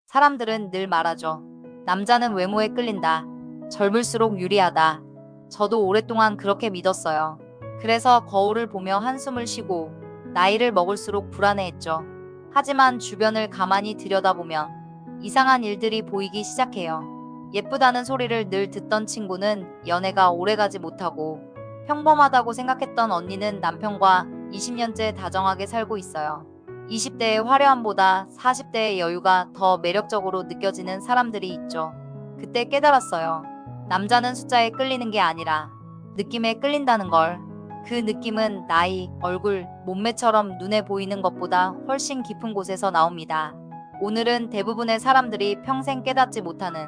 사람들은 늘 말하죠. 남자는 외모에 끌린다. 젊을수록 유리하다. 저도 오랫동안 그렇게 믿었어요. 그래서 거울을 보며 한숨을 쉬고 나이를 먹을수록 불안해했죠. 하지만 주변을 가만히 들여다보면 이상한 일들이 보이기 시작해요. 예쁘다는 소리를 늘 듣던 친구는 연애가 오래가지 못하고 평범하다고 생각했던 언니는 남편과 20년째 다정하게 살고 있어요. 20대의 화려함보다 40대의 여유가 더 매력적으로 느껴지는 사람들이 있죠. 그때 깨달았어요. 남자는 숫자에 끌리는 게 아니라 느낌에 끌린다는 걸. 그 느낌은 나이, 얼굴, 몸매처럼 눈에 보이는 것보다 훨씬 깊은 곳에서 나옵니다. 오늘은 대부분의 사람들이 평생 깨닫지 못하는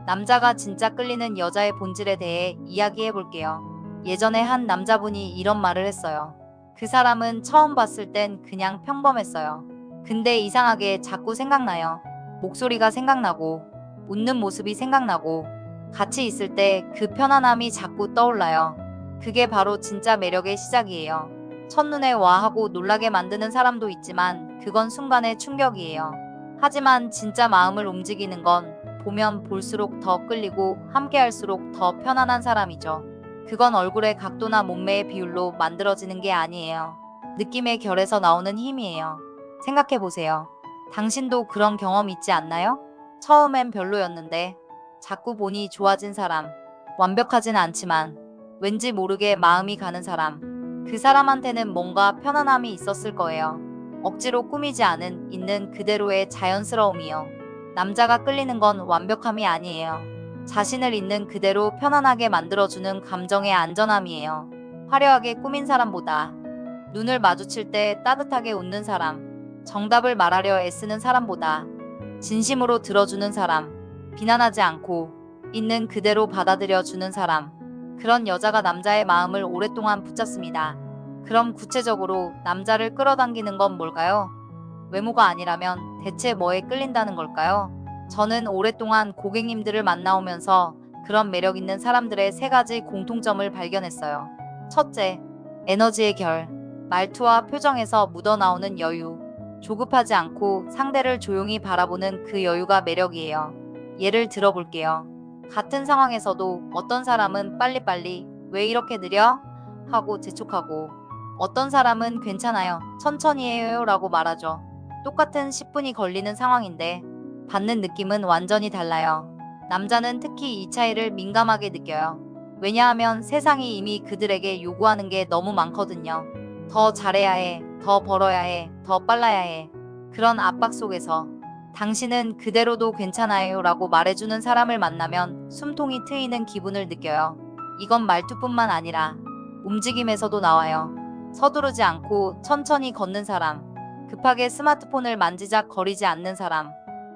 남자가 진짜 끌리는 여자의 본질에 대해 이야기해 볼게요. 예전에 한 남자분이 이런 말을 했어요. 그 사람은 처음 봤을 땐 그냥 평범했어요. 근데 이상하게 자꾸 생각나요. 목소리가 생각나고, 웃는 모습이 생각나고, 같이 있을 때 그 편안함이 자꾸 떠올라요. 그게 바로 진짜 매력의 시작이에요. 첫눈에 와 하고 놀라게 만드는 사람도 있지만 그건 순간의 충격이에요. 하지만 진짜 마음을 움직이는 건 보면 볼수록 더 끌리고 함께할수록 더 편안한 사람이죠. 그건 얼굴의 각도나 몸매의 비율로 만들어지는 게 아니에요. 느낌의 결에서 나오는 힘이에요. 생각해보세요. 당신도 그런 경험 있지 않나요? 처음엔 별로였는데 자꾸 보니 좋아진 사람. 완벽하진 않지만 왠지 모르게 마음이 가는 사람. 그 사람한테는 뭔가 편안함이 있었을 거예요. 억지로 꾸미지 않은 있는 그대로의 자연스러움이요. 남자가 끌리는 건 완벽함이 아니에요. 자신을 있는 그대로 편안하게 만들어주는 감정의 안전함이에요. 화려하게 꾸민 사람보다 눈을 마주칠 때 따뜻하게 웃는 사람, 정답을 말하려 애쓰는 사람보다 진심으로 들어주는 사람, 비난하지 않고 있는 그대로 받아들여주는 사람. 그런 여자가 남자의 마음을 오랫동안 붙잡습니다. 그럼 구체적으로 남자를 끌어당기는 건 뭘까요? 외모가 아니라면 대체 뭐에 끌린다는 걸까요? 저는 오랫동안 고객님들을 만나오면서 그런 매력 있는 사람들의 세 가지 공통점을 발견했어요. 첫째, 에너지의 결. 말투와 표정에서 묻어나오는 여유. 조급하지 않고 상대를 조용히 바라보는 그 여유가 매력이에요. 예를 들어볼게요. 같은 상황에서도 어떤 사람은 빨리빨리 왜 이렇게 느려? 하고 재촉하고 어떤 사람은 괜찮아요. 천천히 해요 라고 말하죠. 똑같은 10분이 걸리는 상황인데 받는 느낌은 완전히 달라요. 남자는 특히 이 차이를 민감하게 느껴요. 왜냐하면 세상이 이미 그들에게 요구하는 게 너무 많거든요. 더 잘해야 해, 더 벌어야 해, 더 빨라야 해. 그런 압박 속에서 당신은 그대로도 괜찮아요 라고 말해주는 사람을 만나면 숨통이 트이는 기분을 느껴요. 이건 말투뿐만 아니라 움직임에서도 나와요. 서두르지 않고 천천히 걷는 사람, 급하게 스마트폰을 만지작거리지 않는 사람,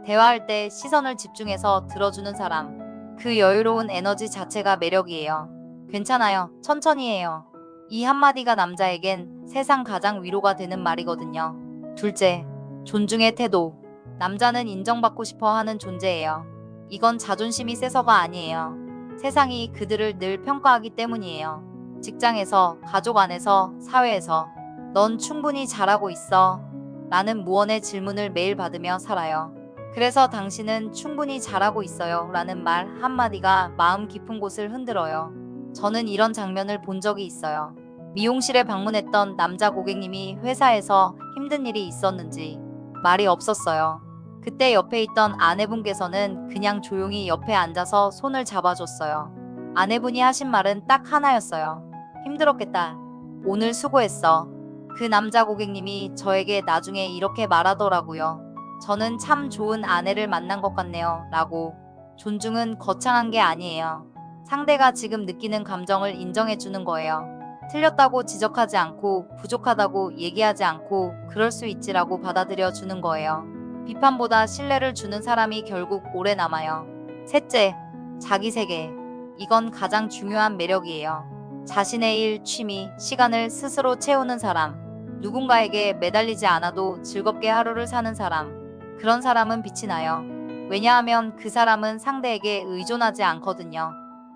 대화할 때 시선을 집중해서 들어주는 사람. 그 여유로운 에너지 자체가 매력이에요. 괜찮아요. 천천히 해요. 이 한마디가 남자에겐 세상 가장 위로가 되는 말이거든요. 둘째, 존중의 태도. 남자는 인정받고 싶어 하는 존재예요. 이건 자존심이 세서가 아니에요. 세상이 그들을 늘 평가하기 때문이에요. 직장에서, 가족 안에서, 사회에서. 넌 충분히 잘하고 있어. 라는 무언의 질문을 매일 받으며 살아요. 그래서 당신은 충분히 잘하고 있어요. 라는 말 한마디가 마음 깊은 곳을 흔들어요. 저는 이런 장면을 본 적이 있어요. 미용실에 방문했던 남자 고객님이 회사에서 힘든 일이 있었는지 말이 없었어요. 그때 옆에 있던 아내분께서는 그냥 조용히 옆에 앉아서 손을 잡아줬어요. 아내분이 하신 말은 딱 하나였어요. 힘들었겠다. 오늘 수고했어. 그 남자 고객님이 저에게 나중에 이렇게 말하더라고요. 저는 참 좋은 아내를 만난 것 같네요. 라고. 존중은 거창한 게 아니에요. 상대가 지금 느끼는 감정을 인정해주는 거예요. 틀렸다고 지적하지 않고 부족하다고 얘기하지 않고 그럴 수 있지라고 받아들여 주는 거예요. 비판보다 신뢰를 주는 사람이 결국 오래 남아요. 셋째, 자기 세계. 이건 가장 중요한 매력이에요. 자신의 일, 취미, 시간을 스스로 채우는 사람. 누군가에게 매달리지 않아도 즐겁게 하루를 사는 사람. 그런 사람은 빛이 나요. 왜냐하면 그 사람은 상대에게 의존하지 않거든요.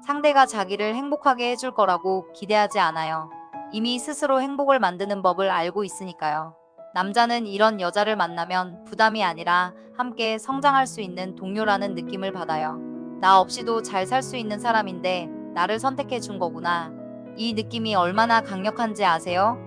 상대가 자기를 행복하게 해줄 거라고 기대하지 않아요. 이미 스스로 행복을 만드는 법을 알고 있으니까요. 남자는 이런 여자를 만나면 부담이 아니라 함께 성장할 수 있는 동료라는 느낌을 받아요. 나 없이도 잘 살 수 있는 사람인데 나를 선택해 준 거구나. 이 느낌이 얼마나 강력한지 아세요?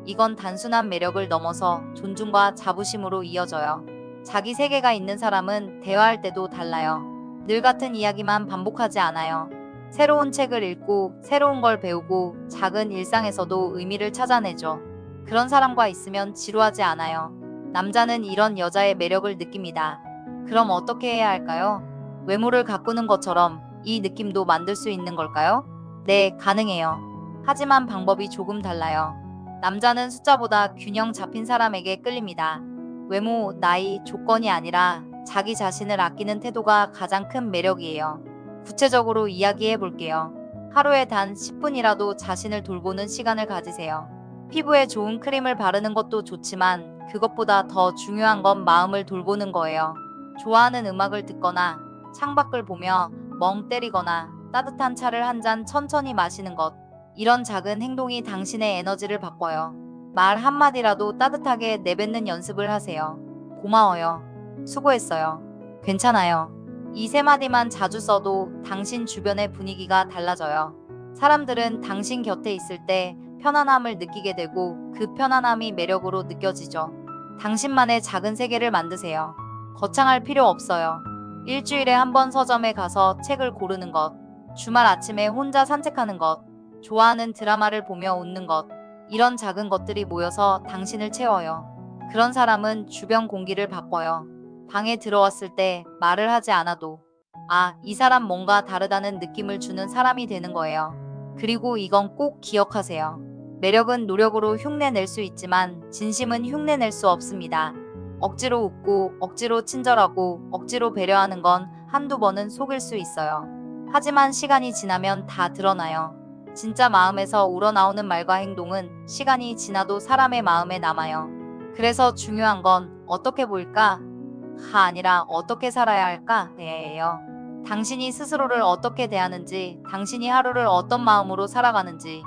이건 단순한 매력을 넘어서 존중과 자부심으로 이어져요. 자기 세계가 있는 사람은 대화할 때도 달라요. 늘 같은 이야기만 반복하지 않아요. 새로운 책을 읽고 새로운 걸 배우고 작은 일상에서도 의미를 찾아내죠. 그런 사람과 있으면 지루하지 않아요. 남자는 이런 여자의 매력을 느낍니다. 그럼 어떻게 해야 할까요? 외모를 가꾸는 것처럼 이 느낌도 만들 수 있는 걸까요? 네, 가능해요. 하지만 방법이 조금 달라요. 남자는 숫자보다 균형 잡힌 사람에게 끌립니다. 외모, 나이, 조건이 아니라 자기 자신을 아끼는 태도가 가장 큰 매력이에요. 구체적으로 이야기해 볼게요. 하루에 단 10분이라도 자신을 돌보는 시간을 가지세요. 피부에 좋은 크림을 바르는 것도 좋지만 그것보다 더 중요한 건 마음을 돌보는 거예요. 좋아하는 음악을 듣거나 창밖을 보며 멍 때리거나 따뜻한 차를 한 잔 천천히 마시는 것. 이런 작은 행동이 당신의 에너지를 바꿔요. 말 한마디라도 따뜻하게 내뱉는 연습을 하세요. 고마워요. 수고했어요. 괜찮아요. 이 세 마디만 자주 써도 당신 주변의 분위기가 달라져요. 사람들은 당신 곁에 있을 때 편안함을 느끼게 되고 그 편안함이 매력으로 느껴지죠. 당신만의 작은 세계를 만드세요. 거창할 필요 없어요. 일주일에 한 번 서점에 가서 책을 고르는 것, 주말 아침에 혼자 산책하는 것, 좋아하는 드라마를 보며 웃는 것, 이런 작은 것들이 모여서 당신을 채워요. 그런 사람은 주변 공기를 바꿔요. 방에 들어왔을 때 말을 하지 않아도 아, 이 사람 뭔가 다르다는 느낌을 주는 사람이 되는 거예요. 그리고 이건 꼭 기억하세요. 매력은 노력으로 흉내낼 수 있지만 진심은 흉내낼 수 없습니다. 억지로 웃고 억지로 친절하고 억지로 배려하는 건 한두 번은 속일 수 있어요. 하지만 시간이 지나면 다 드러나요. 진짜 마음에서 우러나오는 말과 행동은 시간이 지나도 사람의 마음에 남아요. 그래서 중요한 건 어떻게 보일까? 가 아니라 어떻게 살아야 할까? 예요. 당신이 스스로를 어떻게 대하는지, 당신이 하루를 어떤 마음으로 살아가는지,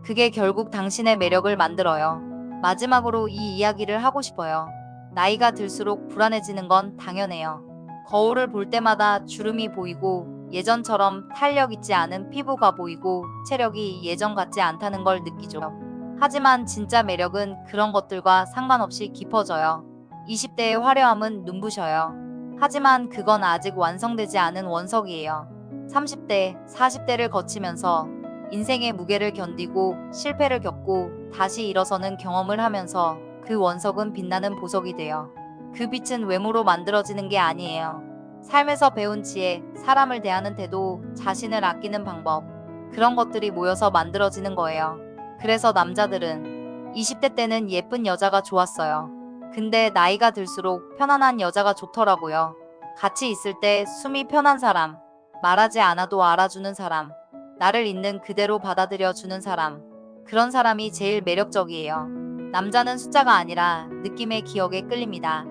그게 결국 당신의 매력을 만들어요. 마지막으로 이 이야기를 하고 싶어요. 나이가 들수록 불안해지는 건 당연해요. 거울을 볼 때마다 주름이 보이고 예전처럼 탄력 있지 않은 피부가 보이고 체력이 예전 같지 않다는 걸 느끼죠. 하지만 진짜 매력은 그런 것들과 상관없이 깊어져요. 20대의 화려함은 눈부셔요. 하지만 그건 아직 완성되지 않은 원석이에요. 30대, 40대를 거치면서 인생의 무게를 견디고 실패를 겪고 다시 일어서는 경험을 하면서 그 원석은 빛나는 보석이 돼요. 그 빛은 외모로 만들어지는 게 아니에요. 삶에서 배운 지혜, 사람을 대하는 태도, 자신을 아끼는 방법, 그런 것들이 모여서 만들어지는 거예요. 그래서 남자들은 20대 때는 예쁜 여자가 좋았어요. 근데 나이가 들수록 편안한 여자가 좋더라고요. 같이 있을 때 숨이 편한 사람, 말하지 않아도 알아주는 사람, 나를 있는 그대로 받아들여주는 사람, 그런 사람이 제일 매력적이에요. 남자는 숫자가 아니라 느낌의 기억에 끌립니다.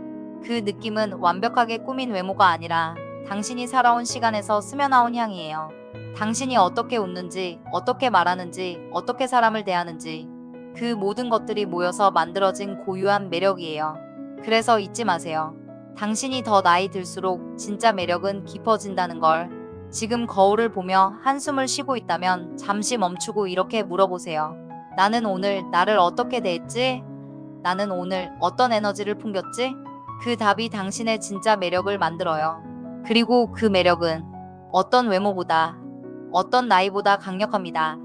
그 느낌은 완벽하게 꾸민 외모가 아니라 당신이 살아온 시간에서 스며나온 향이에요. 당신이 어떻게 웃는지, 어떻게 말하는지, 어떻게 사람을 대하는지, 그 모든 것들이 모여서 만들어진 고유한 매력이에요. 그래서 잊지 마세요. 당신이 더 나이 들수록 진짜 매력은 깊어진다는 걸. 지금 거울을 보며 한숨을 쉬고 있다면 잠시 멈추고 이렇게 물어보세요. 나는 오늘 나를 어떻게 대했지? 나는 오늘 어떤 에너지를 풍겼지? 그 답이 당신의 진짜 매력을 만들어요. 그리고 그 매력은 어떤 외모보다, 어떤 나이보다 강력합니다.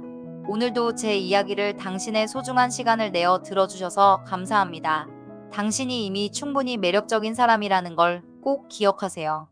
오늘도 제 이야기를 당신의 소중한 시간을 내어 들어주셔서 감사합니다. 당신이 이미 충분히 매력적인 사람이라는 걸 꼭 기억하세요.